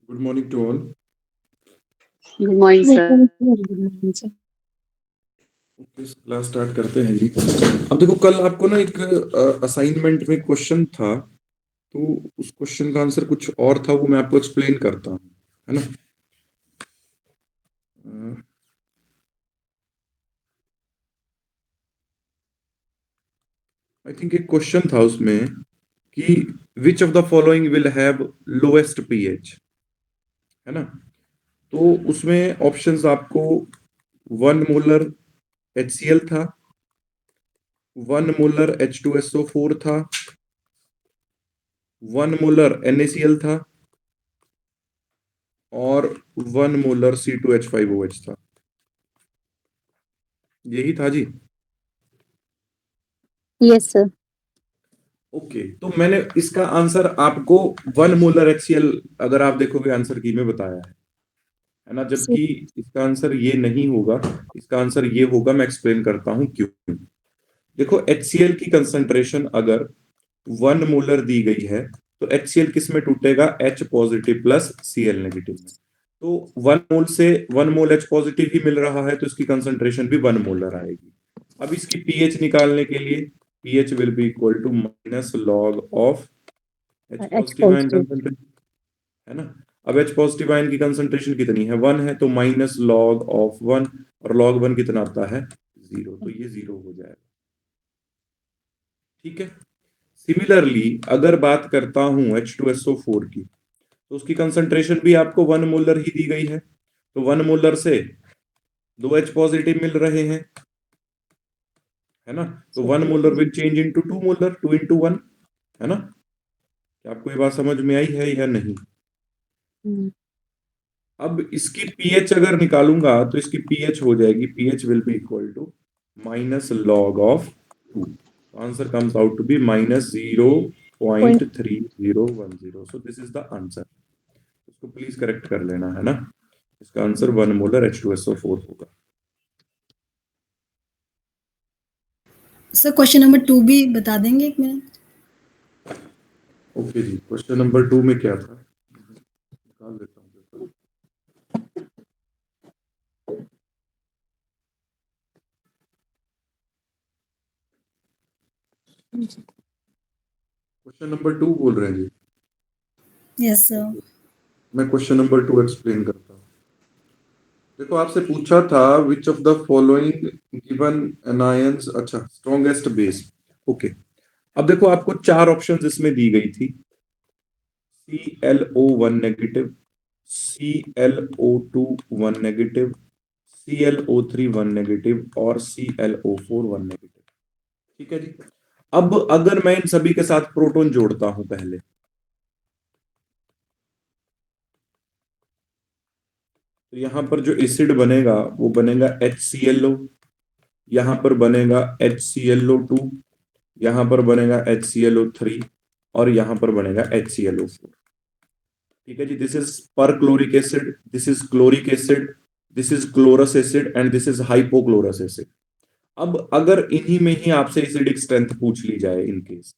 Good morning to all. Good morning sir. Class start करते हैं जी। अब देखो, कल आपको ना एक असाइनमेंट में क्वेश्चन था, तो उस क्वेश्चन का आंसर कुछ और था, वो मैं आपको एक्सप्लेन करता हूँ, है ना। आई थिंक एक क्वेश्चन था उसमें कि विच of the following will have lowest pH, है ना। तो उसमें ऑप्शंस आपको 1 मोलर HCl था, 1 मोलर H2SO4 था, 1 मोलर NaCl था और 1 मोलर C2H5OH था। यही था जी। Yes sir. ओके, तो मैंने इसका आंसर आपको 1 मोलर HCl, अगर आप देखोगे आंसर की में बताया है ना, जबकि इसका आंसर ये नहीं होगा। इसका आंसर ये होगा, मैं एक्सप्लेन करता हूं क्यों। देखो, HCl की कंसंट्रेशन अगर 1 मोलर दी गई है तो HCl किस में टूटेगा, H positive plus Cl negative में। तो 1 मोल से 1 मोल H पॉजिटिव ही मिल रहा है, तो इसकी कंसंट्रेशन भी 1 मोलर आएगी। अब इसकी पीएच निकालने के लिए pH will be equal to minus log of H positive ion concentration, है ना। अब H पॉजिटिव आयन की कंसंट्रेशन कितनी है, 1 है, तो माइनस लॉग ऑफ 1, और लॉग 1 कितना आता है, 0, तो ये 0 हो जाएगा। ठीक है। सिमिलरली अगर बात करता हूं H2SO4 की, तो उसकी कंसंट्रेशन भी आपको 1 मोलर ही दी गई है, तो 1 मोलर से 2H पॉजिटिव मिल रहे हैं, है ना। तो 1 molar will change into 2 molar, 2 into 1, है ना। क्या आपको ये बात समझ में आई है या नहीं। अब इसकी पीएच अगर निकालूंगा तो इसकी पीएच हो जाएगी, pH will be equal to minus log of 2। Answer comes out to be minus 0.3010। So this is the answer. इसको प्लीज करेक्ट कर लेना, है ना। इसका आंसर 1 मोलर H2SO4 होगा। सर क्वेश्चन नंबर 2 भी बता देंगे एक मिनट। ओके जी, क्वेश्चन नंबर 2 में क्या था, निकाल देता हूँ पेपर। क्वेश्चन नंबर 2 बोल रहे हैं जी। Yes sir. मैं क्वेश्चन नंबर 2 एक्सप्लेन करता हूँ। देखो, आपसे पूछा था which of the following given anions, अच्छा, स्ट्रॉन्गेस्ट बेस। ओके, अब देखो आपको 4 ऑप्शंस इसमें दी गई थी, ClO1 negative, ClO2 1 negative, ClO3 1 negative और ClO4 1 नेगेटिव। ठीक है जी। अब अगर मैं इन सभी के साथ प्रोटॉन जोड़ता हूं पहले, तो यहां पर जो एसिड बनेगा वो बनेगा HClO, यहां पर बनेगा HClO2, यहां पर बनेगा HClO3 और यहां पर बनेगा HClO4। ठीक है जी। This is perchloric acid, this is chloric acid, this is chlorous acid and this is hypochlorous acid. अब अगर इन्हीं में ही आपसे एसिडिक स्ट्रेंथ पूछ ली जाए इन केस,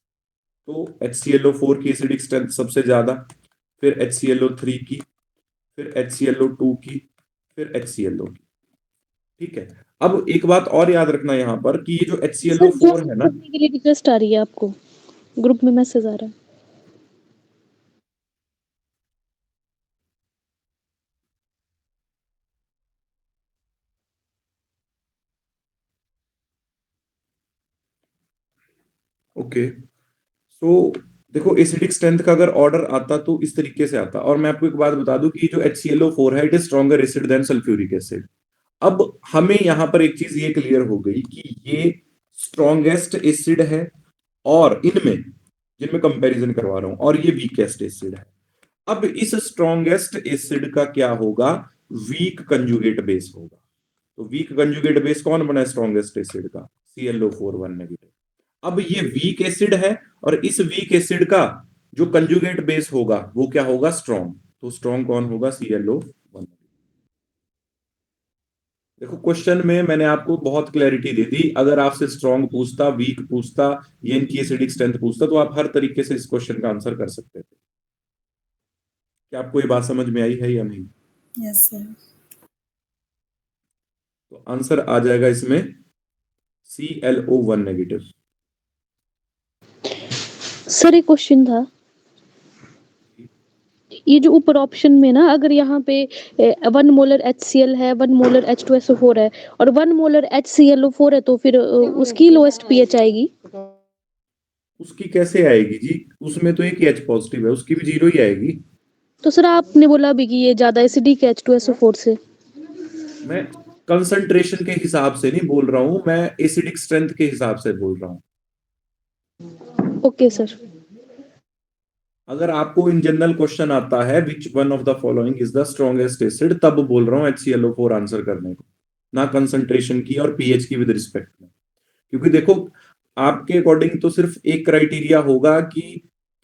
तो HClO4 की एसिडिक स्ट्रेंथ सबसे ज्यादा, फिर HClO3 की, फिर HClO2 की, फिर HClO की। ठीक है। अब एक बात और याद रखना यहाँ पर कि ये जो HClO4 है ना, करने के लिए रिक्वेस्ट आ रही है आपको, ग्रुप में मैसेज आ रहा है। ओके, सो देखो, एसिडिक स्ट्रेंथ का अगर ऑर्डर आता तो इस तरीके से आता, और मैं आपको एक बात बता दूं कि जो HClO4 है, it is stronger acid than sulphuric acid. अब हमें यहां पर एक चीज ये क्लियर हो गई कि ये स्ट्रॉन्गेस्ट एसिड है, और इनमें जिनमें कंपैरिजन करवा रहा हूं, और ये वीकेस्ट एसिड है। अब इस स्ट्रॉन्गेस्ट एसिड का क्या होगा, वीक कंजुगेट बेस होगा। तो वीक कंजुगेट बेस कौन बना है स्ट्रॉन्गेस्ट एसिड का, ClO4 1 नेगेटिव। अब ये वीक एसिड है, और इस वीक एसिड का जो कंजुगेट बेस होगा वो क्या होगा, स्ट्रॉन्ग। तो स्ट्रॉन्ग कौन होगा, ClO1। देखो, क्वेश्चन में मैंने आपको बहुत क्लैरिटी दे दी। अगर आपसे स्ट्रॉन्ग पूछता, वीक पूछता, ये इनकी एसिडिक स्ट्रेंथ पूछता, तो आप हर तरीके से इस क्वेश्चन का आंसर कर सकते थे। क्या आपको ये बात समझ में आई है या नहीं? Yes sir. तो आंसर आ जाएगा इसमें ClO1 नेगेटिव। सर एक क्वेश्चन था, ये जो ऊपर ऑप्शन में ना, अगर यहाँ पे 1 मोलर HCl है, 1 मोलर H2SO4 है और 1 मोलर HClO4 है, तो फिर उसकी लोएस्ट पीएच आएगी? उसकी कैसे आएगी जी? उसमें तो एक ही H पॉजिटिव है, उसकी भी 0 ही आएगी। तो सर आपने बोला अभी कि ये ज्यादा एसिडिक है H2SO4 से। मैं कंसंट्रेशन के हिसाब से नहीं बोल रहा हूं, मैं एसिडिक स्ट्रेंथ के हिसाब से बोल रहा हूं। Okay sir. अगर आपको इन जनरल क्वेश्चन आता है which one of the following is the strongest acid, तब बोल रहा हूँ HClO4 आंसर करने को, ना कंसंट्रेशन की और पीएच की विद रिस्पेक्ट में। क्योंकि देखो, आपके अकॉर्डिंग तो सिर्फ एक क्राइटेरिया होगा कि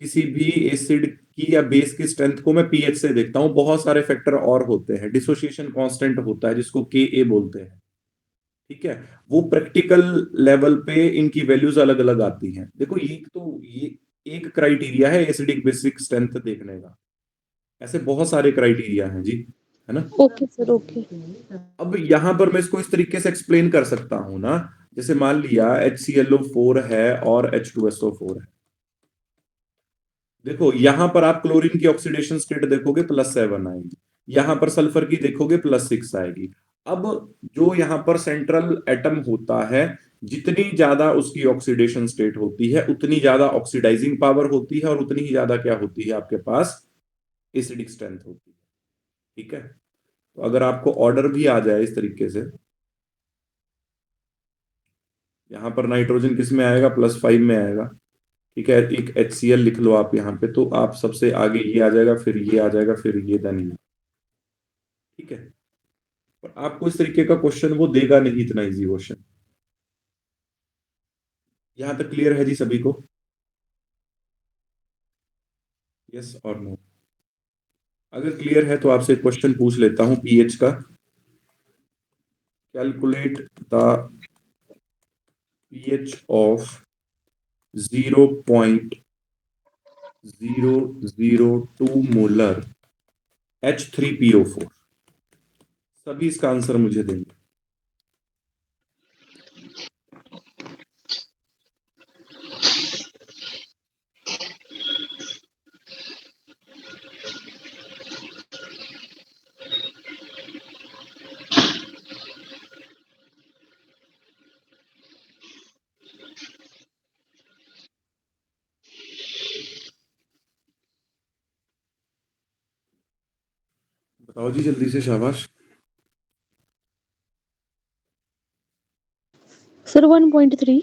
किसी भी एसिड की या बेस की स्ट्रेंथ को मैं पीएच से देखता हूं। बहुत सारे फैक्टर और होते हैं, डिसोसिएशन कांस्टेंट होता है जिसको Ka बोलते हैं, ठीक है। वो प्रैक्टिकल लेवल पे इनकी वैल्यूज अलग अलग आती हैं। देखो, ये एक क्राइटेरिया है एसिडिक बेसिक स्ट्रेंथ देखने का, ऐसे बहुत सारे क्राइटेरिया हैं जी, है ना। Okay sir, okay. अब यहां पर मैं इसको इस तरीके से एक्सप्लेन कर सकता हूं ना, जैसे मान लिया HClO4 है और H2SO4 है। देखो, यहां पर आप क्लोरीन की ऑक्सीडेशन स्टेट देखोगे +7 आएगी, यहां पर सल्फर की देखोगे +6 आएगी। अब जो यहां पर सेंट्रल एटम होता है, जितनी ज्यादा उसकी ऑक्सीडेशन स्टेट होती है उतनी ज्यादा ऑक्सीडाइजिंग पावर होती है, और उतनी ही ज्यादा क्या होती है आपके पास, एसिडिक स्ट्रेंथ होती है, ठीक है। तो अगर आपको ऑर्डर भी आ जाए इस तरीके से, यहां पर नाइट्रोजन किस में आएगा, +5 में आएगा, ठीक है। एक HCl लिख लो आप यहाँ पे, तो आप सबसे आगे ये आ जाएगा, फिर ये आ जाएगा, फिर ये, देन ये, ठीक है। पर आपको इस तरीके का क्वेश्चन वो देगा नहीं, इतना इजी क्वेश्चन। यहां तक क्लियर है जी सभी को? यस और नो? अगर क्लियर है तो आपसे क्वेश्चन पूछ लेता हूं पीएच का। Calculate the pH of 0.002 molar H3PO4। सभी इसका आंसर मुझे देंगे। बताओ जी जल्दी से, शाबाश। सर 1.3।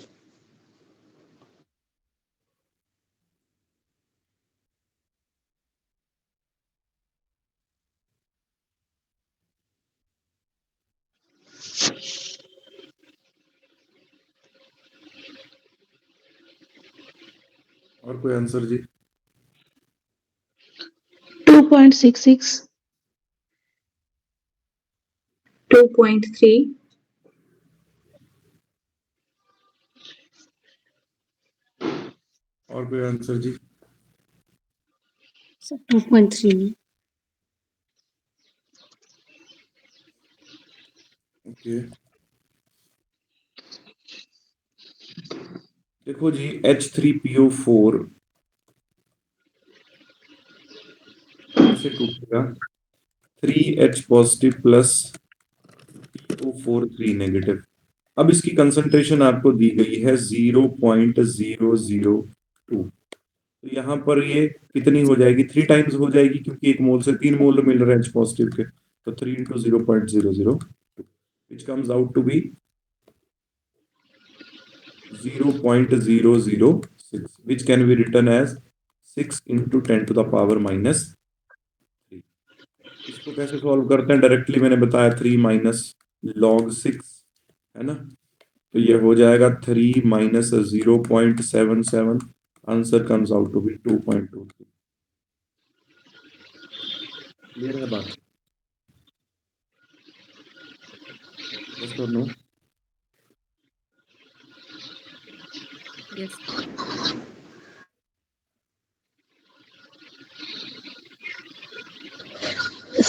और कोई आंसर जी? 2.66, 2.3, और कोई आंसर जी? सर 2.3। ओके, देखो जी, H3PO4 कैसे टूटेगा, 3H positive plus PO4 3 negative. अब इसकी कंसंट्रेशन आपको दी गई है 0.002, तो यहाँ पर ये कितनी हो जाएगी, 3 टाइम्स हो जाएगी, क्योंकि एक मोल से 3 मोल मिल रहे हैं H पॉजिटिव के, तो 3 into 0.002, which comes out to be 0.006, which can be written as 6 into 10 to the power minus 3। इसको कैसे सॉल्व करते हैं, डायरेक्टली मैंने बताया 3 माइनस log 6, है ना। तो ये हो जाएगा 3 minus 0.77, answer comes out to be 2.23। Clear है बात? यस और नो? यस।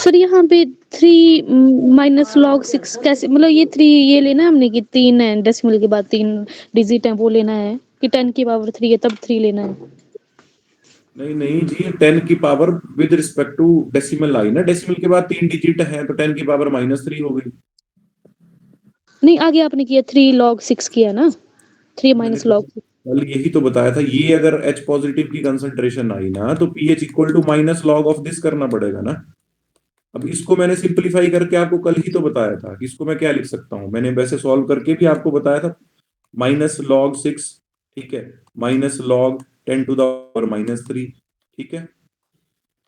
सर यहाँ पे 3 माइनस लॉग 6 कैसे, मतलब ये 3 ये लेना है हमने कि 3 है डेसिमल के बाद 3 डिजिट है वो लेना है कि 10 की पावर 3 है तब 3 लेना है? नहीं नहीं जी, 10 की power with respect to decimal आई ना, डेसिमल के बाद 3 डिजिट है तो 10 की पावर -3 हो गई। नहीं आगे आपने किया 3 log 6 किया ना, 3 मैंने माइनस तो log 6। कल यही तो बताया था, ये अगर H पॉजिटिव की कंसंट्रेशन आई ना तो pH equal to minus log of this करना पड़ेगा ना। अब इसको मैंने सिंपलीफाई करके आपको कल ही तो बताया था कि इसको मैं क्या लिख सकता हूं, मैंने वैसे सॉल्व करके भी आपको बताया था -log 6, ठीक है, -log 10⁻⁻3, ठीक है।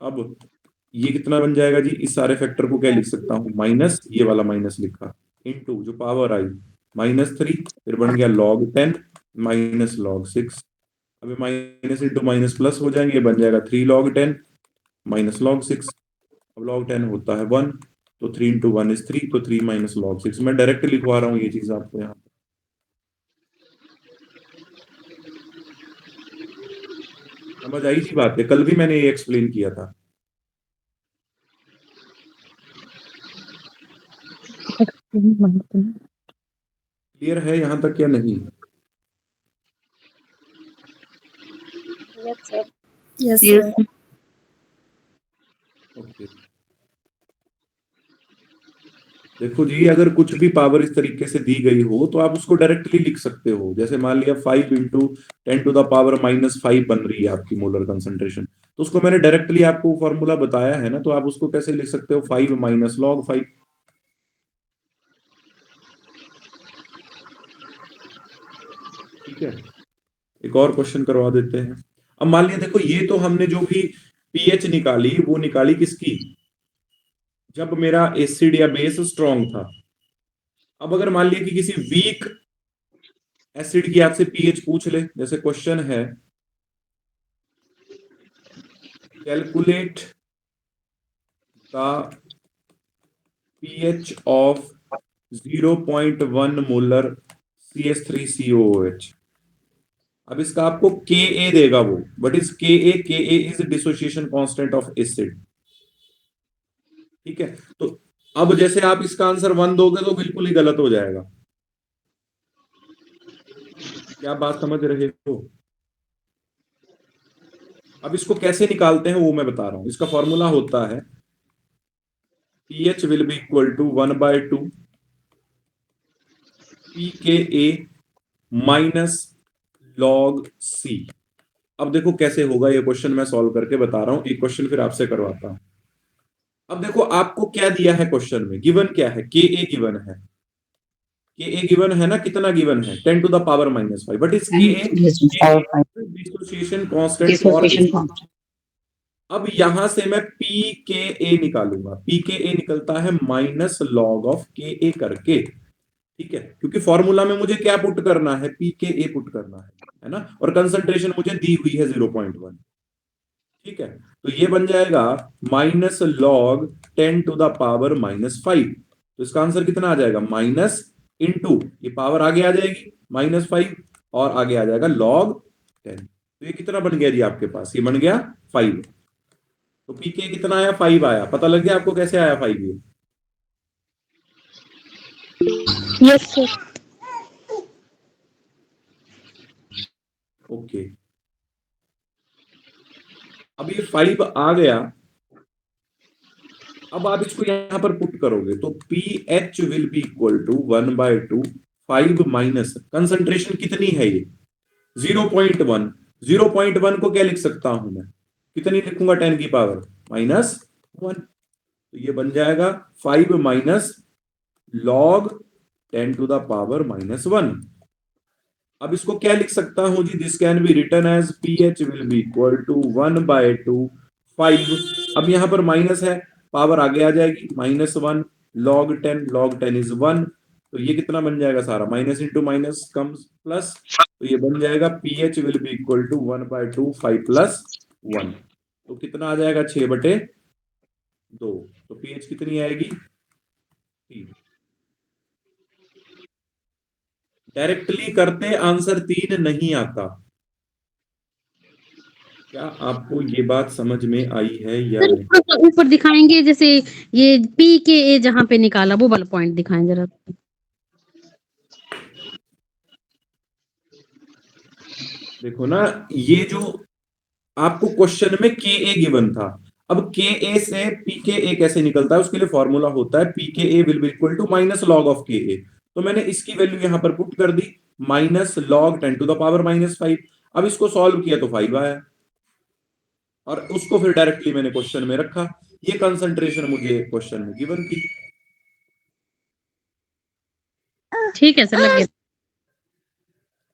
अब ये कितना बन जाएगा जी, इस सारे फैक्टर को क्या लिख सकता हूँ, माइनस ये वाला माइनस लिखा इनटू जो पावर आई -3, फिर बन गया log 10 -log 6। अब माइनस इंटू माइनस प्लस हो जाएंगे, बन जाएगा 3log 10 -log 6। अब log 10 होता है 1, तो 3 इंटू 1 इज 3, तो 3 -log 6। मैं डायरेक्ट लिखवा रहा हूँ ये चीज आपको यहाँ। समझ आई थी बात है, कल भी मैंने ये एक्सप्लेन किया था। क्लियर है यहाँ तक या नहीं? Yes Yes. सर। ओके, देखो जी, अगर कुछ भी पावर इस तरीके से दी गई हो तो आप उसको डायरेक्टली लिख सकते हो। जैसे मान लिया 5 इंटू 10⁻⁻5 बन रही है आपकी मोलर कंसंट्रेशन, तो उसको मैंने डायरेक्टली आपको फॉर्मूला बताया है ना, तो आप उसको कैसे लिख सकते हो, 5 -log 5। ठीक है, एक और क्वेश्चन करवा देते हैं। अब मान लिया देखो, ये तो हमने जो भी पीएच निकाली वो निकाली किसकी, जब मेरा एसिड या बेस स्ट्रॉन्ग था। अब अगर मान लिया कि किसी वीक एसिड की आपसे पीएच पूछ ले, जैसे क्वेश्चन है calculate the pH of 0.1 molar CH3COOH। अब इसका आपको Ka देगा वो, but is Ka is dissociation constant of acid, ठीक है। तो अब जैसे आप इसका आंसर 1 दोगे तो बिल्कुल ही गलत हो जाएगा। क्या बात समझ रहे हो? अब इसको कैसे निकालते हैं वो मैं बता रहा हूं। इसका फॉर्मूला होता है pH will be equal to 1/2 pKa minus log C। अब देखो कैसे होगा ये क्वेश्चन, मैं सॉल्व करके बता रहा हूं। एक क्वेश्चन फिर आपसे करवाता हूं। अब देखो आपको क्या दिया है क्वेश्चन में, गिवन क्या है, Ka गिवन है। Ka गिवन है ना, कितना गिवन है, 10⁻⁻5, बट इस Ka डिसोसिएशन कांस्टेंट फॉर। अब यहां से मैं pKa निकालूंगा, pKa निकलता है -log करके, ठीक है, क्योंकि फॉर्मूला में मुझे क्या पुट करना है, pKa पुट करना है ना, और कंसंट्रेशन मुझे दी हुई है 0.1, ठीक है। तो ये बन जाएगा -log 10⁻�5। तो इसका आंसर कितना आ जाएगा, माइनस इंटू ये पावर आगे आ जाएगी -5 और आगे आ जाएगा log 10। तो ये कितना बन गया जी आपके पास, ये बन गया 5। तो पीके कितना आया, 5 आया। पता लग गया आपको कैसे आया 5 ये? Yes sir. ओके, अब ये 5 आ गया। अब आप इसको यहां पर पुट करोगे तो pH will be equal to 1/2 5 minus concentration कितनी है ये 0.1। 0.1 को क्या लिख सकता हूं मैं, कितनी लिखूंगा, 10 की पावर -1। तो ये बन जाएगा 5 माइनस log 10⁻⁻1। अब इसको क्या लिख सकता हूं जी, this can be written as pH will be equal to 1/2 5। अब यहां पर माइनस है, पावर आगे आ जाएगी -1 log 10 इज 1। तो ये कितना बन जाएगा सारा, minus into minus comes plus, तो ये बन जाएगा pH will be equal to 1/2 5 plus 1। तो कितना आ जाएगा, 6/2। तो pH कितनी आएगी, 3। डायरेक्टली करते आंसर 3 नहीं आता, क्या आपको ये बात समझ में आई है या सर नहीं? थोड़ा सा ऊपर दिखाएंगे, जैसे ये पी के ए जहाँ पे निकाला वो वाला पॉइंट दिखाएं जरा। देखो ना, ये जो आपको क्वेश्चन में के ए गिवन था, अब के ए से पी के ए कैसे निकलता है, उसके लिए फॉर्मूला होता है P K A will be equal to minus log of K A. तो मैंने इसकी वैल्यू यहां पर पुट कर दी, माइनस लॉग 10⁻⁻5। अब इसको सॉल्व किया तो 5 आया, और उसको फिर डायरेक्टली मैंने क्वेश्चन में रखा। ये कंसंट्रेशन मुझे क्वेश्चन में गिवन थी। ठीक है सर, लग गया।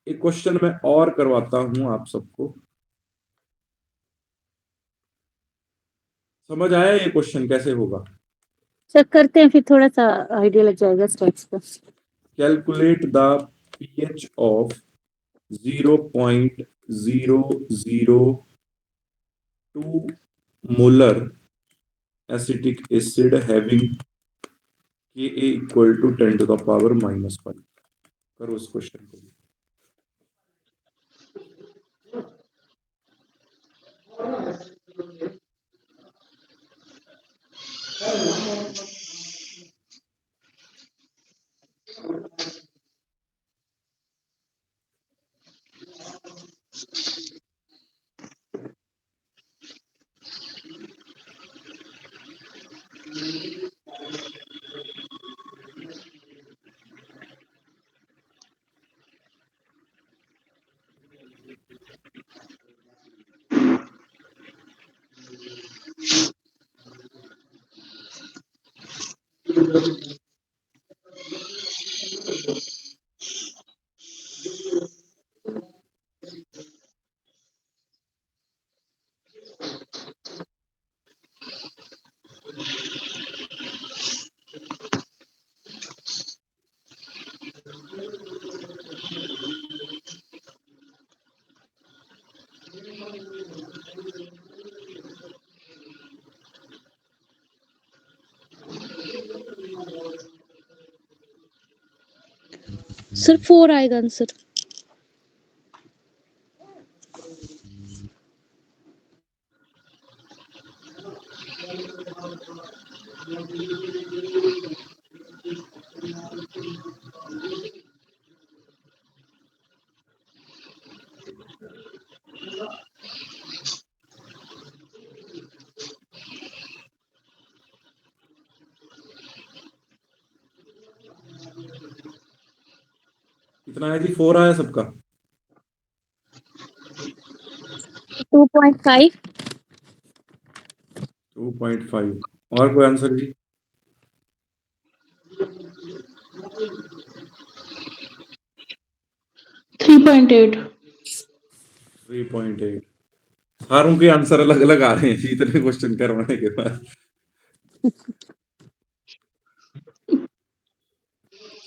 एक क्वेश्चन मैं और करवाता हूं आप सबको, समझ आया ये क्वेश्चन कैसे होगा? सर करते हैं, फिर थोड़ा सा आइडिया लग जाएगा स्टेप्स का। Calculate the pH of 0.002 molar acetic acid having Ka equal to 10⁻⁻5। करो इस क्वेश्चन को। सर 4 आएगा आंसर। कितना है जी? 4 आया सबका? 2.5। 2.5। और कोई आंसर जी? 3.8। 3.8। सारों के आंसर अलग अलग आ रहे हैं जी, इतने क्वेश्चन करवाने के बाद।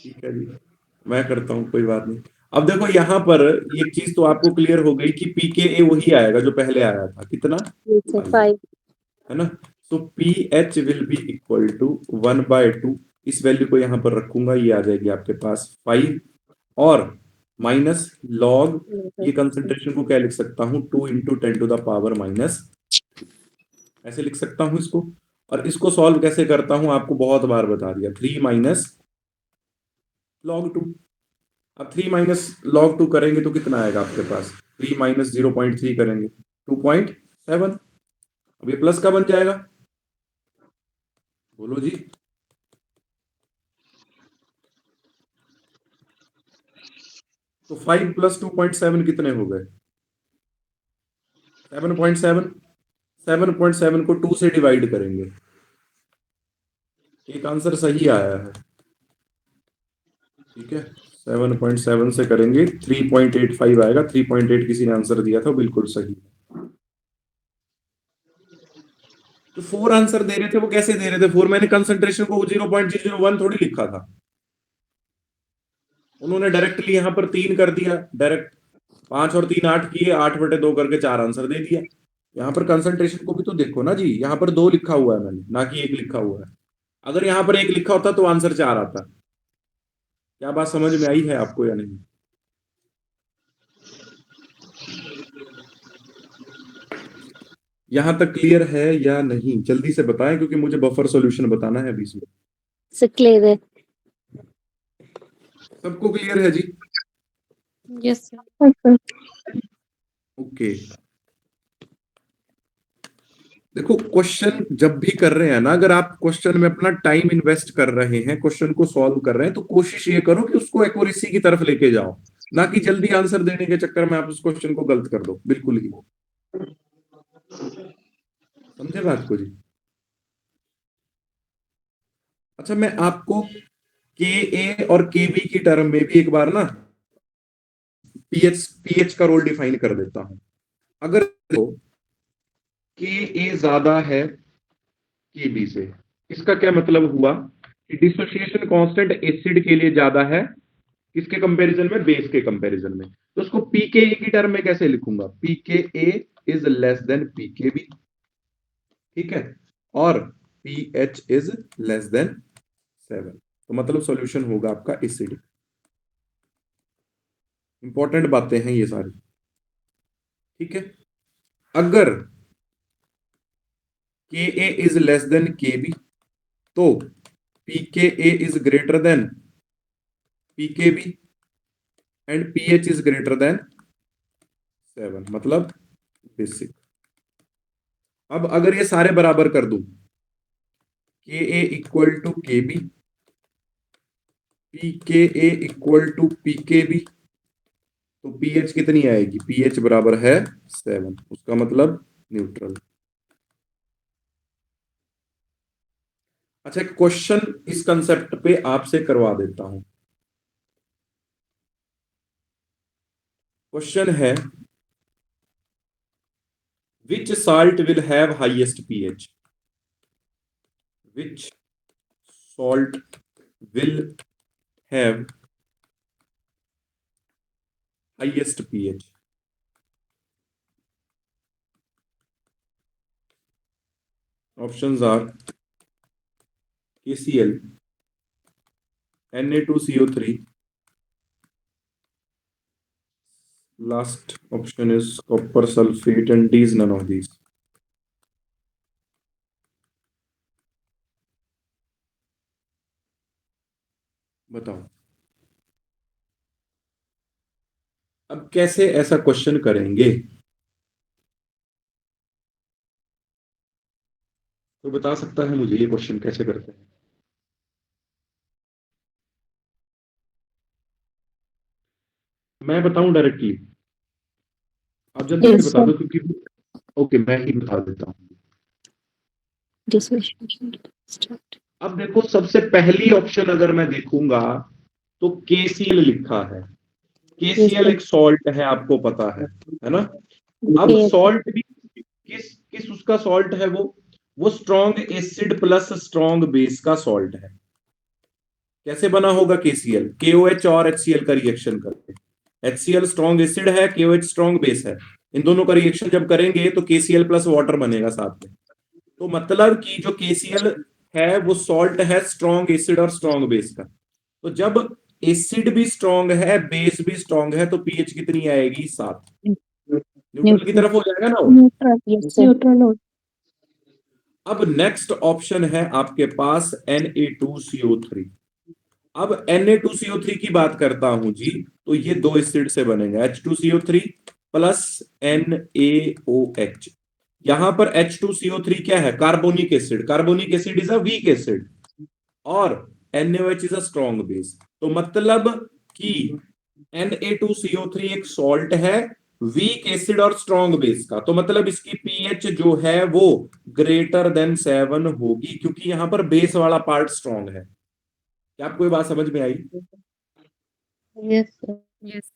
ठीक है जी, मैं करता हूँ, कोई बात नहीं। अब देखो यहाँ पर एक चीज तो आपको क्लियर हो गई कि पी के ए वही आएगा जो पहले आया था, कितना? 5। है ना? तो P H will be equal to 1/2। इस वैल्यू को यहाँ पर रखूंगा, ये आ जाएगी आपके पास 5, और माइनस लॉग, ये कंसंट्रेशन को क्या लिख सकता हूँ, 2 × 10⁻⁻, ऐसे लिख सकता हूँ इसको। और इसको सॉल्व कैसे करता हूँ आपको बहुत बार बता दिया, 3 माइनस लॉग 2। अब 3 माइनस लॉग 2 करेंगे तो कितना आएगा आपके पास? 3 माइनस 0.3 करेंगे 2.7। अब ये प्लस का बन जाएगा, बोलो जी। तो 5 + 2.7 कितने हो गए? 7.7। 7.7 को 2 से डिवाइड करेंगे, एक आंसर सही आया है। ठीक है, 7.7 से करेंगे 3.85 आएगा। 3.8 किसी ने आंसर दिया था, बिल्कुल सही। तो 4 आंसर दे रहे थे, वो कैसे दे रहे थे 4? मैंने कंसंट्रेशन को 0.001 थोड़ी लिखा था, उन्होंने डायरेक्टली यहां पर 3 कर दिया, डायरेक्ट 5 और 3 8 किए, 8/2 करके 4 आंसर दे दिया। यहाँ पर कंसंट्रेशन को भी तो देखो ना जी, यहाँ पर 2 लिखा हुआ है मैंने, ना कि 1 लिखा हुआ है। अगर यहाँ पर 1 लिखा होता तो आंसर 4 आता। क्या बात समझ में आई है आपको या नहीं? यहां तक क्लियर है या नहीं? जल्दी से बताएं क्योंकि मुझे बफर सॉल्यूशन बताना है बीच में। सर क्लियर है। सबको क्लियर है जी? Yes sir. Okay. ओके, देखो क्वेश्चन जब भी कर रहे हैं ना, अगर आप क्वेश्चन में अपना टाइम इन्वेस्ट कर रहे हैं, क्वेश्चन को सॉल्व कर रहे हैं, तो कोशिश ये करो कि उसको एक्यूरेसी की तरफ लेके जाओ, ना कि जल्दी आंसर देने के चक्कर में आप उस क्वेश्चन को गलत कर दो। बिल्कुल ही, समझे बात को जी? अच्छा, मैं आपको के ए और के बी की टर्म में भी एक बार ना पीएच का रोल डिफाइन कर देता हूं। अगर के ए ज्यादा है के बी से, इसका क्या मतलब हुआ कि डिसोसिएशन कांस्टेंट एसिड के लिए ज्यादा है किसके कंपैरिजन में? बेस के कंपैरिजन में। तो उसको पीके की टर्म में कैसे लिखूंगा? PK is less than PK B, ठीक है, और पीएच इज लेस देन 7, तो मतलब सॉल्यूशन होगा आपका एसिडिक। इंपॉर्टेंट बातें हैं ये सारी, ठीक है। अगर K A is less than K B तो PK is greater than PK B and pH is greater than 7, मतलब बेसिक। अब अगर ये सारे बराबर कर दूं, के ए इक्वल टू के B, P K A equal to P के बी, तो पीएच कितनी आएगी? पीएच बराबर है 7, उसका मतलब न्यूट्रल। अच्छा, एक क्वेश्चन इस कंसेप्ट पे आपसे करवा देता हूं। क्वेश्चन है, which salt will have highest pH? Which salt will have highest pH? Options are KCl, Na2CO3, last option is copper sulfate, and D is none of these. बताओ अब कैसे ऐसा क्वेश्चन करेंगे? तो बता सकता है मुझे ये क्वेश्चन कैसे करते हैं? मैं बताऊं डायरेक्टली? आप जल्दी से Yes, बता sir. दो क्योंकि ओके, मैं ही बता देता हूं। Dissociation start. अब देखो, सबसे पहली ऑप्शन अगर मैं देखूंगा तो केसीएल लिखा है। केसीएल एक सॉल्ट है, आपको पता है ना? अब Yes. सॉल्ट भी किस किस उसका सॉल्ट है? वो strong acid plus strong base का सॉल्ट है। कैसे बना होगा केसीएल? केओएच और एचसीएल का रिएक्शन करके। एचसीएल स्ट्रॉन्ग एसिड है, केओएच स्ट्रॉन्ग बेस है। इन दोनों का रिएक्शन जब करेंगे तो केसीएल प्लस वाटर बनेगा साथ में। तो मतलब कि जो केसीएल है वो सॉल्ट है स्ट्रॉन्ग एसिड और स्ट्रॉन्ग बेस का। तो जब एसिड भी स्ट्रॉन्ग है, बेस भी स्ट्रॉन्ग है, तो पीएच कितनी आएगी? 7। न्यूट्रल की तरफ हो जाएगा ना वो। Neutral. Yes, sir. Neutral. अब नेक्स्ट ऑप्शन है आपके पास Na2CO3। अब Na2CO3 की बात करता हूं जी, तो ये दो एसिड से बनेगा, H2CO3 प्लस NaOH। यहां पर H2CO3 क्या है? Carbonic acid. Carbonic acid is a weak acid और NaOH is a strong base. तो मतलब कि Na2CO3 एक सॉल्ट है, वीक एसिड और स्ट्रॉन्ग बेस का। तो मतलब इसकी पीएच जो है वो ग्रेटर देन 7 होगी, क्योंकि यहां पर बेस वाला पार्ट स्ट्रॉन्ग है। क्या आपको ये बात समझ में आई? Yes sir. Yes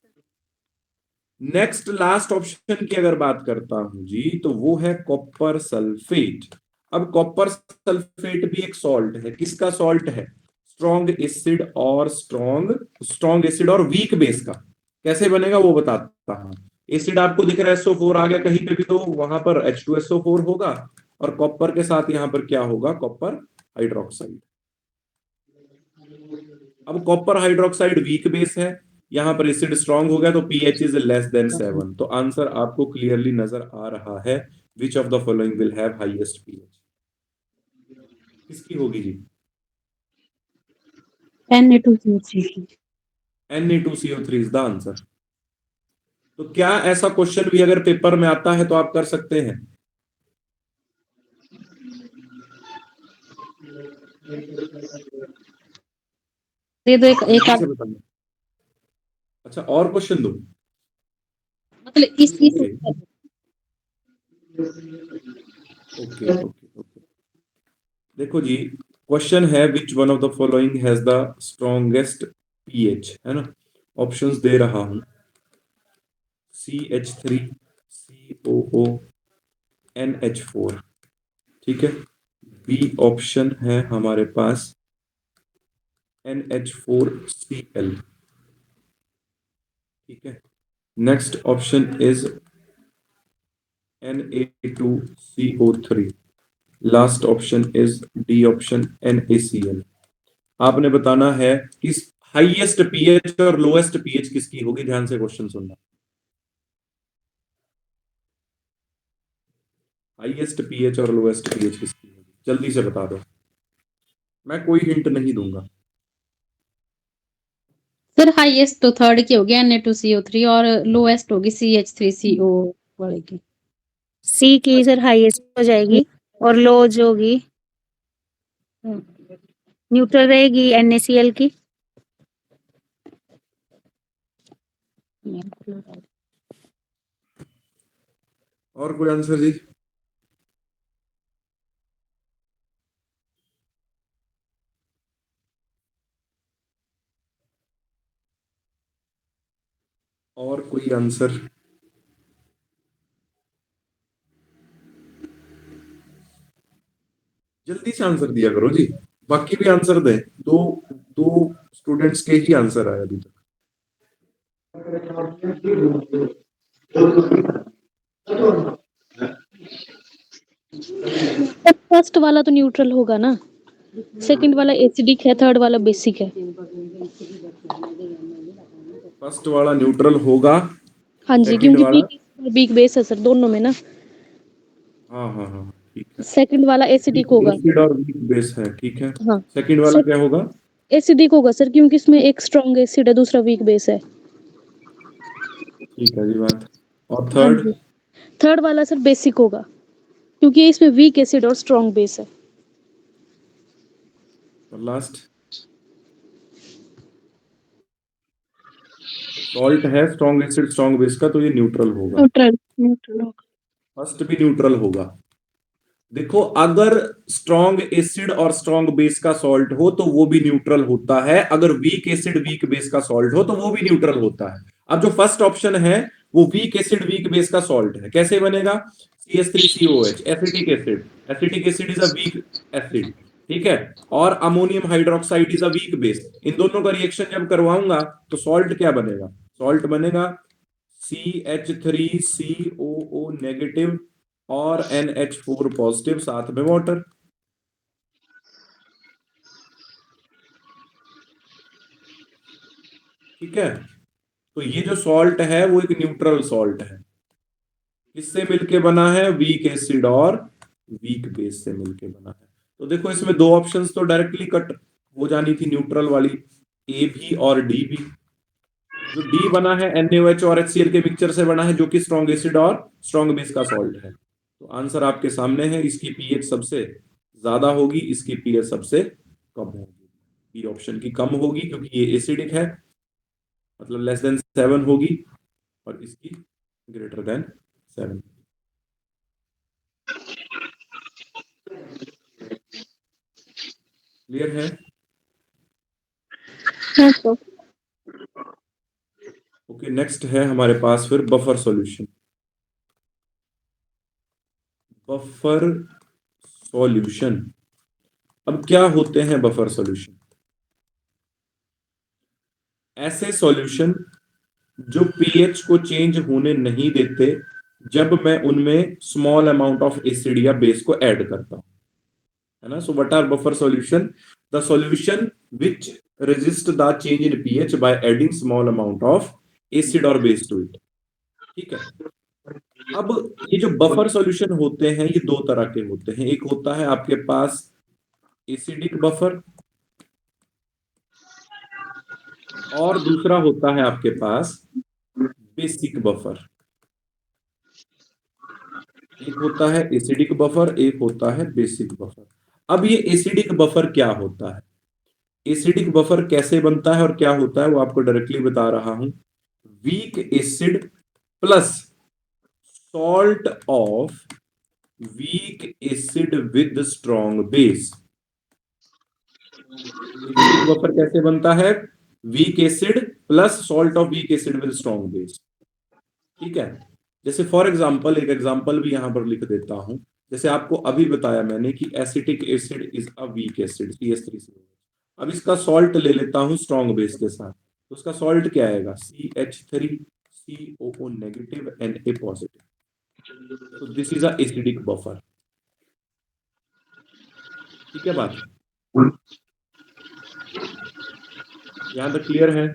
next last option की अगर बात करता हूं जी, तो वो है कॉपर सल्फेट। अब कॉपर सल्फेट भी एक सॉल्ट है। किसका सॉल्ट है? स्ट्रॉन्ग एसिड और स्ट्रॉन्ग एसिड और वीक बेस का। कैसे बनेगा वो बताता हूं। एसिड आपको दिख रहा है SO4 आ गया कहीं पे भी, तो वहां पर H2SO4 होगा और कॉपर के साथ यहां पर क्या होगा? Copper hydroxide. अब कॉपर हाइड्रोक्साइड वीक बेस है, यहां पर एसिड स्ट्रांग हो गया, तो पीएच इज लेस देन 7। तो आंसर आपको क्लियरली नजर आ रहा है विच of the following will have highest pH? किसकी होगी जी? Na2CO3 Na2CO3 is the answer. तो क्या ऐसा क्वेश्चन भी अगर पेपर में आता है तो आप कर सकते हैं? दे दो एक जल्दी आध, से बताइए। अच्छा, और क्वेश्चन दो। मतलब इस ओके ओके ओके ओके। देखो जी, क्वेश्चन है which one of the following has the strongest pH, है ना? ऑप्शंस दे रहा हूं। CH3, COO, NH4, ठीक है। बी ऑप्शन है हमारे पास NH4Cl, ठीक है। Next option is Na2CO3। Last option is D option NaCl। आपने बताना है कि हाईएस्ट पीएच और लोएस्ट पीएच किसकी होगी। ध्यान से क्वेश्चन सुनना। हाईएस्ट पीएच और लोएस्ट पीएच किसकी होगी, जल्दी से बता दो। मैं कोई हिंट नहीं दूंगा। सर हाईएस्ट तो थर्ड की होगी Na2CO3 और लोएस्ट होगी CH3CO वाले की। सी की सर हाईएस्ट हो जाएगी और लो जो होगी न्यूट्रल रहेगी NaCl की। और कोई आंसर जी? और कोई आंसर? जल्दी से आंसर दिया करो जी, बाकी भी आंसर दें। दो दो स्टूडेंट्स के ही आंसर आए अभी तक। फर्स्ट वाला तो न्यूट्रल होगा ना, सेकंड वाला एसिडिक है, थर्ड वाला बेसिक है। फर्स्ट वाला न्यूट्रल होगा, हाँ जी, सेकंड क्योंकि वाला वीक बेस है सर दोनों में ना। हाँ हाँ हाँ ठीक है। सेकंड वाला एसिडिक होगा। एसिड और वीक बेस है, ठीक है। हाँ, सेकंड वाला क्या होगा? एसिडिक होगा सर, क्योंकि इसमें एक स्ट्रॉन्ग एसिड है, दूसरा वीक बेस है। ठीक है जी बात। और हाँ थर्ड? जी, थर्ड वाला सर बेसिक होगा, क्योंकि इसमें वीक एसिड और स्ट्रॉन्ग बेस है। और लास्ट? सॉल्ट है स्ट्रॉन्ग एसिड स्ट्रॉन्ग बेस का, तो ये न्यूट्रल होगा। न्यूट्रल होगा। फर्स्ट भी न्यूट्रल होगा। देखो, अगर स्ट्रॉन्ग एसिड और स्ट्रॉन्ग बेस का सॉल्ट हो तो वो भी न्यूट्रल होता है, अगर वीक एसिड वीक बेस का सॉल्ट हो तो वो भी न्यूट्रल होता है। अब जो फर्स्ट ऑप्शन है वो वीक एसिड वीक बेस का सॉल्ट है। कैसे बनेगा? CH3COH, acetic acid. Acetic acid is a weak acid, ठीक है। और ammonium hydroxide is a weak base. इन दोनों का रिएक्शन जब करवाऊंगा तो सॉल्ट क्या बनेगा? सॉल्ट बनेगा CH3COO नेगेटिव और NH4 पॉजिटिव, साथ में वाटर। ठीक है। तो ये जो सॉल्ट है वो एक न्यूट्रल सॉल्ट है। किससे मिलके बना है? वीक एसिड और वीक बेस से मिलके बना है। तो देखो, इसमें दो ऑप्शंस तो डायरेक्टली कट हो जानी थी, न्यूट्रल वाली, ए भी और डी भी। जो डी बना है NaOH और HCl के मिक्सचर से बना है, जो कि स्ट्रॉन्ग एसिड और स्ट्रॉन्ग बेस का सॉल्ट है। तो आंसर आपके सामने है, इसकी पीएच सबसे ज्यादा होगी, इसकी पीएच सबसे कम होगी। बी ऑप्शन की कम होगी क्योंकि ये एसिडिक है, मतलब लेस देन 7 होगी, और इसकी ग्रेटर देन 7। क्लियर है? हाँ सर। ओके, नेक्स्ट है हमारे पास फिर बफर सॉल्यूशन। बफर सॉल्यूशन, अब क्या होते हैं बफर सॉल्यूशन? ऐसे सॉल्यूशन जो पीएच को चेंज होने नहीं देते जब मैं उनमें स्मॉल अमाउंट ऑफ एसिड या बेस को ऐड करता हूं, है ना। So what are buffer solution? The solution which resist the change in pH by adding small amount of acid और बेस टू इट, ठीक है। अब ये जो बफर सॉल्यूशन होते हैं ये दो तरह के होते हैं, एक होता है आपके पास एसिडिक बफर और दूसरा होता है आपके पास बेसिक बफर। एक होता है एसिडिक बफर, एक होता है बेसिक बफर। अब ये एसिडिक बफर क्या होता है, एसिडिक बफर कैसे बनता है और क्या होता है वो आपको डायरेक्टली बता रहा हूं। Weak acid plus salt of weak acid with strong base. Acidic buffer कैसे बनता है, weak acid plus salt of weak acid with strong base. ठीक है, जैसे फॉर एग्जांपल एक एग्जांपल भी यहां पर लिख देता हूं। जैसे आपको अभी बताया मैंने कि acetic acid is a weak acid CH3COH। अब इसका सॉल्ट ले लेता हूं स्ट्रॉन्ग बेस के साथ, तो उसका सॉल्ट क्या आएगा, CH3COO नेगेटिव Na पॉजिटिव। तो this is a acidic buffer. ठीक है बात, यहां तक क्लियर है।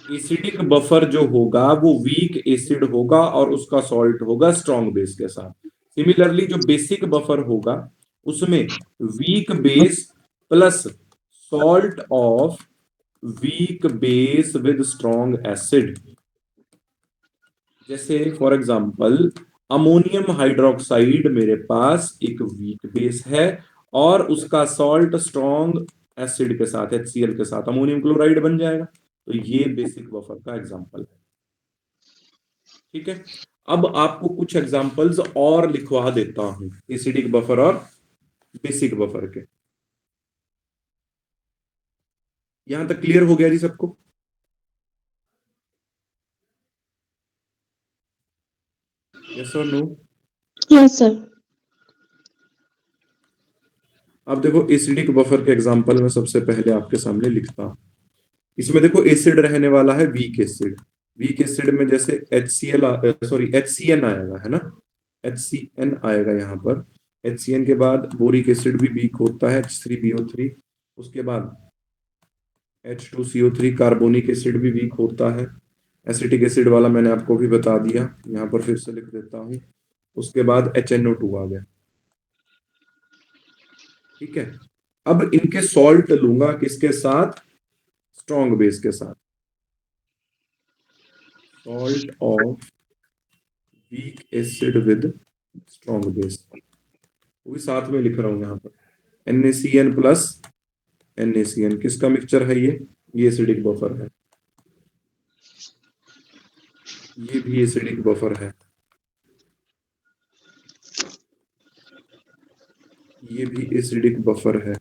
एसिडिक बफर जो होगा वो वीक एसिड होगा और उसका सॉल्ट होगा स्ट्रॉन्ग बेस के साथ। सिमिलरली जो बेसिक बफर होगा उसमें weak base plus salt of weak base with strong acid. जैसे फॉर एग्जांपल अमोनियम हाइड्रोक्साइड मेरे पास एक वीक बेस है और उसका सॉल्ट स्ट्रॉन्ग एसिड के साथ HCl के साथ अमोनियम क्लोराइड बन जाएगा। तो ये बेसिक बफर का एग्जांपल है। ठीक है, अब आपको कुछ एग्जांपल्स और लिखवा देता हूं एसिडिक बफर और बेसिक बफर के। यहां तक क्लियर हो गया जी सबको। यस और नो। Yes sir. अब देखो एसिडिक बफर के एग्जांपल में सबसे पहले आपके सामने लिखता हूं। इसमें देखो एसिड रहने वाला है वीक एसिड। वीक एसिड में जैसे HCN आएगा, है ना, HCN आएगा यहाँ पर। HCN के बाद बोरिक एसिड भी वीक होता है H3BO3। उसके बाद H2CO3 कार्बोनिक एसिड भी वीक होता है। एसिटिक एसिड वाला मैंने आपको भी बता दिया, यहाँ पर फिर से लिख देता हूँ। उसके बाद HNO2 आ गया। ठीक है, अब इनके सॉल्ट लूंगा किसके साथ, स्ट्रॉन्ग बेस के साथ। Salt of weak acid with strong base, वो भी साथ में लिख रहा हूं यहाँ पर। NaCN प्लस NaCN किसका मिक्सचर है, ये एसिडिक बफर है। ये भी एसिडिक बफर है, ये भी एसिडिक बफर है।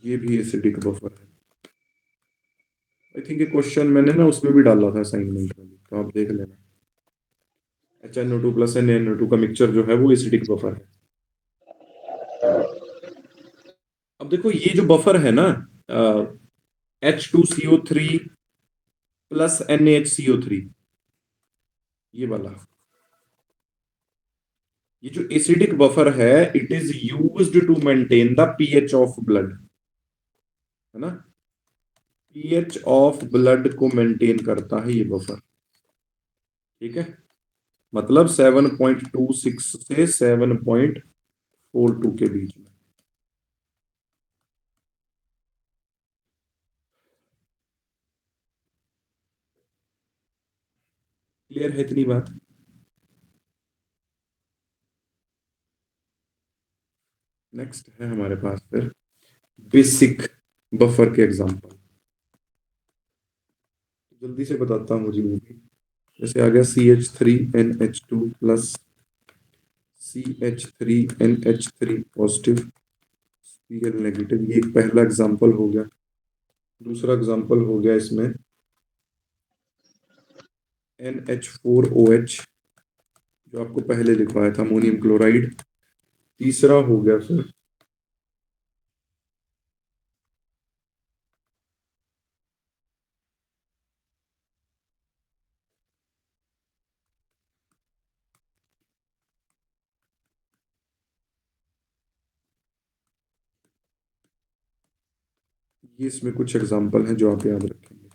ये भी एसिडिक बफर है। आई थिंक ये क्वेश्चन मैंने ना उसमें भी डाला था असाइनमेंट में, तो आप देख लेना। HNO2 प्लस NaNO2 का मिक्सचर जो है वो एसिडिक बफर है। अब देखो ये जो बफर है ना, H2CO3 प्लस NaHCO3, ये वाला, ये जो एसिडिक बफर है it is used to maintain the pH of blood, है ना। pH ऑफ ब्लड को मेंटेन करता है ये बफर। ठीक है, मतलब 7.26 से 7.42 के बीच में। क्लियर है इतनी बात। नेक्स्ट है हमारे पास फिर बेसिक बफर के एग्जांपल। जल्दी से बताता हूँ मुझे वो भी। जैसे आ गया CH3NH2 plus CH3NH3 positive Cl negative, ये एक पहला एग्जांपल हो गया। दूसरा एग्जांपल हो गया इसमें NH4OH, जो आपको पहले लिखवाया था अमोनियम क्लोराइड। तीसरा हो गया फिर ये इसमें कुछ एग्जांपल हैं जो आप याद रखेंगे।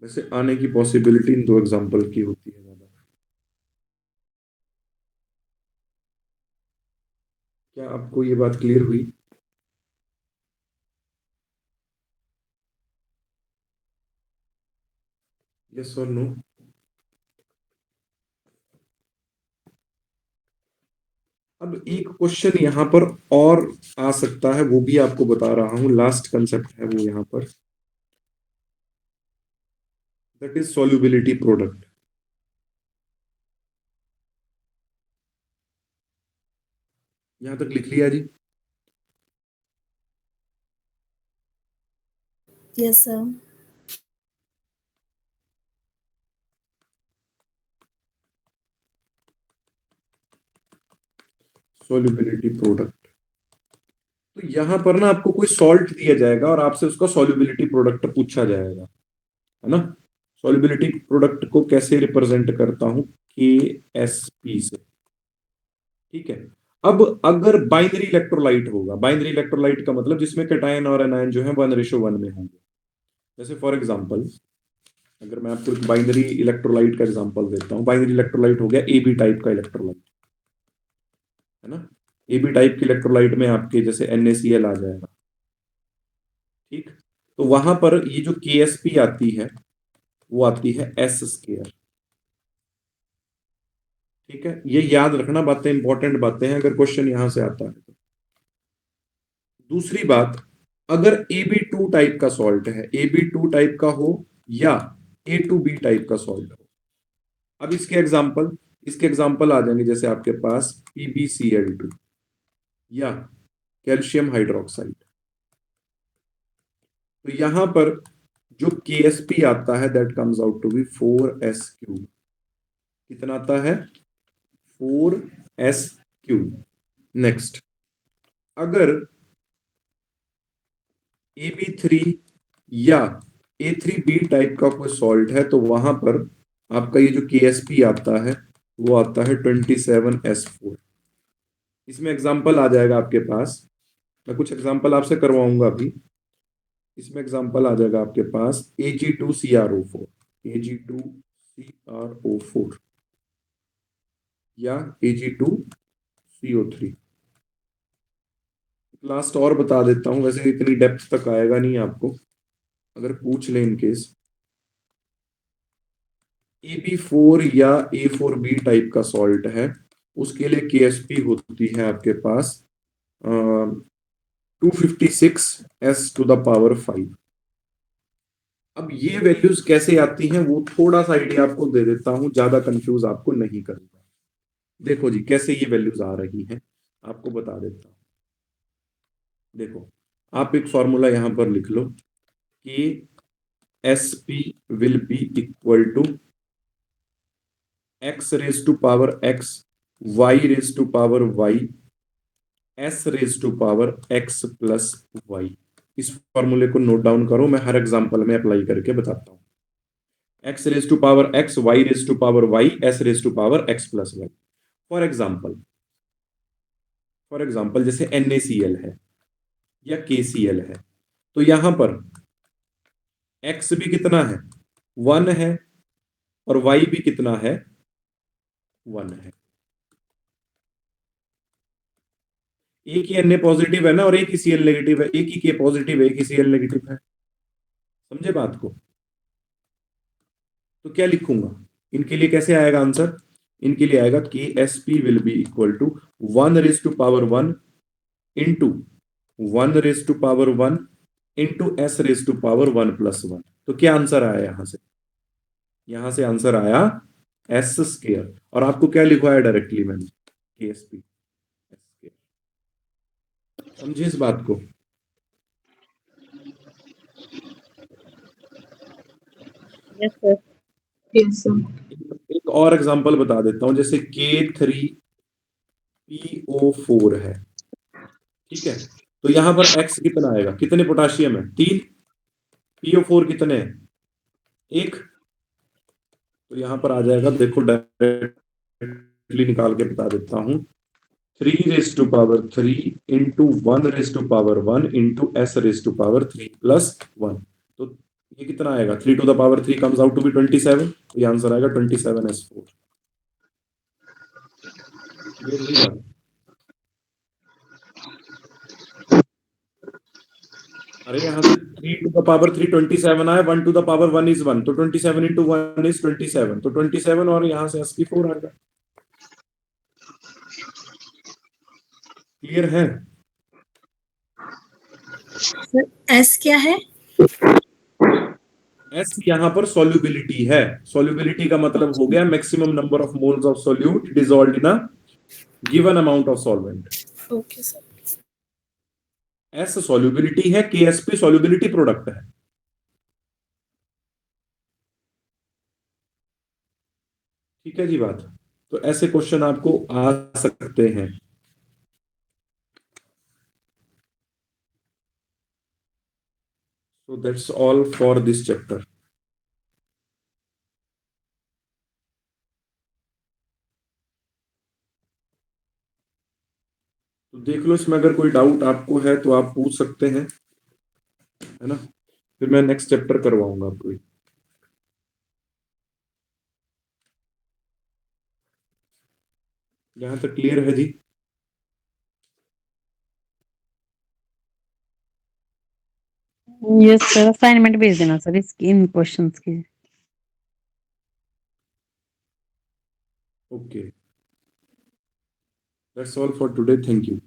वैसे आने की पॉसिबिलिटी इन 2 एग्जांपल की होती है ज्यादा। क्या आपको ये बात क्लियर हुई? यस और नो? अब एक क्वेश्चन यहाँ पर और आ सकता है, वो भी आपको बता रहा हूं। लास्ट कंसेप्ट है वो यहाँ पर, दैट इज सॉल्युबिलिटी प्रोडक्ट। यहां तक लिख लिया जी? Yes sir. Solubility product. तो यहां पर ना आपको कोई सॉल्ट दिया जाएगा और आपसे उसका सॉल्युबिलिटी प्रोडक्ट पूछा जाएगा, है ना। सॉल्युबिलिटी प्रोडक्ट को कैसे रिप्रेजेंट करता हूं? KSP से, ठीक है। अब अगर बाइनरी इलेक्ट्रोलाइट होगा, बाइनरी इलेक्ट्रोलाइट का मतलब जिसमें कैटायन और एनायन जो है 1:1 में होंगे। जैसे फॉर एग्जांपल, अगर मैं आपको एक बाइनरी इलेक्ट्रोलाइट का एग्जांपल देता हूं, बाइनरी इलेक्ट्रोलाइट हो गया AB टाइप का इलेक्ट्रोलाइट, है ना। AB टाइप के इलेक्ट्रोलाइट में आपके जैसे NaCl आ जाएगा, ठीक। तो वहां पर ये जो KSP आती है वो आती है S², ठीक है। ये याद रखना, बातें इंपॉर्टेंट बातें हैं अगर क्वेश्चन यहां से आता है तो। दूसरी बात, अगर AB2 टाइप का सॉल्ट है, AB2 टाइप का हो या A2B टाइप का सॉल्ट हो। अब इसके एग्जाम्पल आ जाएंगे, जैसे आपके पास PbCl2 या कैल्शियम हाइड्रोक्साइड। तो यहां पर जो KSP आता है that comes out to be 4s³। कितना आता है? 4s³। नेक्स्ट, अगर AB3 या A3B टाइप का कोई सॉल्ट है तो वहां पर आपका ये जो KSP आता है वो आता है 27s4। इसमें एग्जाम्पल आ जाएगा आपके पास, मैं कुछ एग्जाम्पल आपसे करवाऊंगा अभी। इसमें एग्जाम्पल आ जाएगा आपके पास Ag2CrO4, Ag2CrO4 या Ag2CO3। लास्ट और बता देता हूं, वैसे इतनी डेप्थ तक आएगा नहीं आपको, अगर पूछ ले इन केस। AB4 या A4B टाइप का सॉल्ट है, उसके लिए KSP होती है आपके पास 256s⁵। अब ये वैल्यूज कैसे आती हैं वो थोड़ा सा आइडिया आपको दे देता हूं, ज्यादा कंफ्यूज आपको नहीं करूंगा। देखो जी कैसे ये वैल्यूज आ रही हैं, आपको बता देता हूं। देखो, आप एक फॉर्मूला यहां पर लिख लो कि SP will be equal to x⁻x, y⁻y, s⁻x plus y। इस फॉर्मूले को नोट डाउन करो, मैं हर एग्जांपल में अप्लाई करके बताता हूं। x⁻x, y⁻y, s⁻x plus y। For example जैसे NaCl है या KCl है, तो यहां पर x भी कितना है? 1 है, और y भी कितना है? 1 है। एक ही Na पॉजिटिव है ना, और एक ही Cl नेगेटिव है, एक ही K पॉजिटिव है, एक ही Cl नेगेटिव है। समझे बात को? तो क्या लिखूंगा इनके लिए? कैसे आएगा आंसर? इनके लिए आएगा KSP will be equal to 1⁻1 into 1⁻1 into s⁻1 plus 1। तो क्या आंसर आया यहां से? यहां से आंसर आया s²। और आपको क्या लिखवाया डायरेक्टली मैंने? KSP। समझिए इस बात को। Yes sir. Yes, sir. एक और एग्जांपल बता देता हूं, जैसे K3PO4 है, ठीक है। तो यहां पर X कितना आएगा? कितने पोटाशियम है? 3। PO4 कितने हैं? 1। तो यहां पर आ जाएगा, देखो डायरेक्टली निकाल के बता देता हूं, 3 raised to power 3 into 1 raised to power 1 into s raised to power 3 plus 1. तो ये कितना आएगा? 3 to the power 3 comes out to be 27. तो ये आंसर आएगा 27s4. क्लियर हुई बात? अरे यहाँ से 3 to the power 3 27 आया, 1 to the power 1 is 1, तो 27 into 1 is 27, तो 27 और यहाँ से s की 4 आएगा. क्लियर है? सर एस क्या है? S यहाँ पर solubility है. Solubility का मतलब हो गया maximum number of moles of solute dissolved in a given amount of solvent. Okay sir. S solubility है, KSP solubility product है. ठीक है जी बात. तो ऐसे क्वेश्चन आपको आ सकते हैं. So that's all for this chapter. तो देख लो, इसमें अगर कोई डाउट आपको है तो आप पूछ सकते हैं, है ना. फिर मैं नेक्स्ट चैप्टर करवाऊंगा आपको. यहाँ तक क्लियर है जी? यस सर, असाइनमेंट भेज देना सर इसकी, इन क्वेश्चंस की. Okay. That's all for today. Thank you.